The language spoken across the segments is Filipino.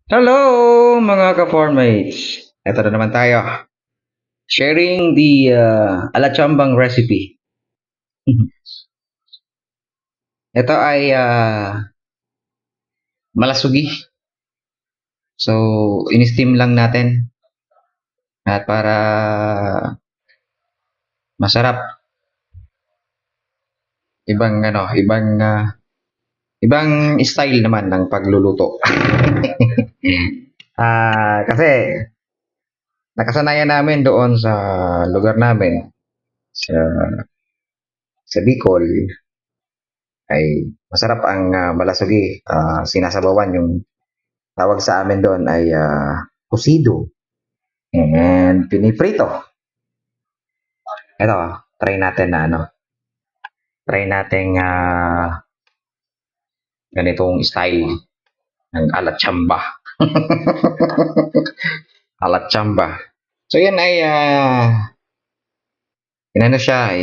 Hello mga ka-formmates! Ito na naman tayo. Sharing the alachambang recipe. Ito ay malasugi. So, in-steam lang natin. At para masarap. Ibang style naman ng pagluluto. Kasi nakasanayan namin doon sa lugar namin sa Bicol ay masarap ang malasugi. Sinasabawan yung tawag sa amin doon ay kusido and piniprito. Ito, try natin na try natin ganitong style ng alachamba. Alachamba. So yan ay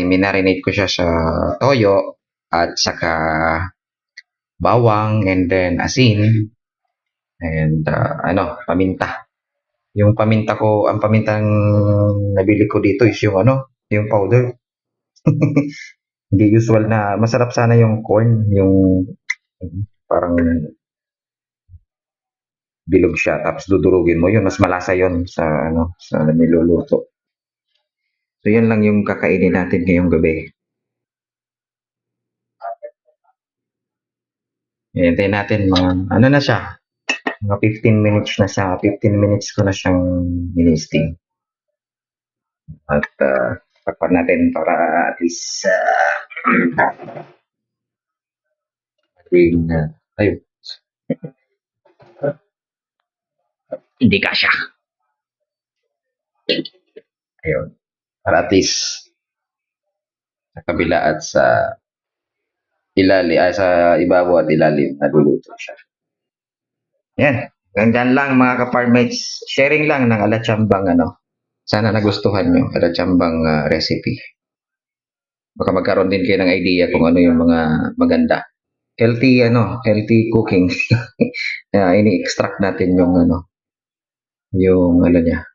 minarinate ko siya sa toyo at saka bawang and then asin and paminta. Yung paminta ko, ang pamintang nabili ko dito is yung powder. Hindi usual na, masarap sana yung corn, yung parang bilog siya tapos dudurugin mo yun, mas malasa yun sa niluluto. So yan lang yung kakainin natin ngayong gabi. Hintayin natin mga na siya, mga 15 minutes na siya. 15 minutes ko na siyang ministing. At takpan natin para at least ayun, hindi kasya. Ayun. Para at least sa kabila at sa sa ibabaw at ilalim nagluluto siya. Yan. Ganyan lang mga ka-farmates. Sharing lang ng alachambang Sana nagustuhan nyo alachambang recipe. Baka magkaroon din kayo ng idea kung ano yung mga maganda. Healthy cooking. Ini-extract natin yung yung niya,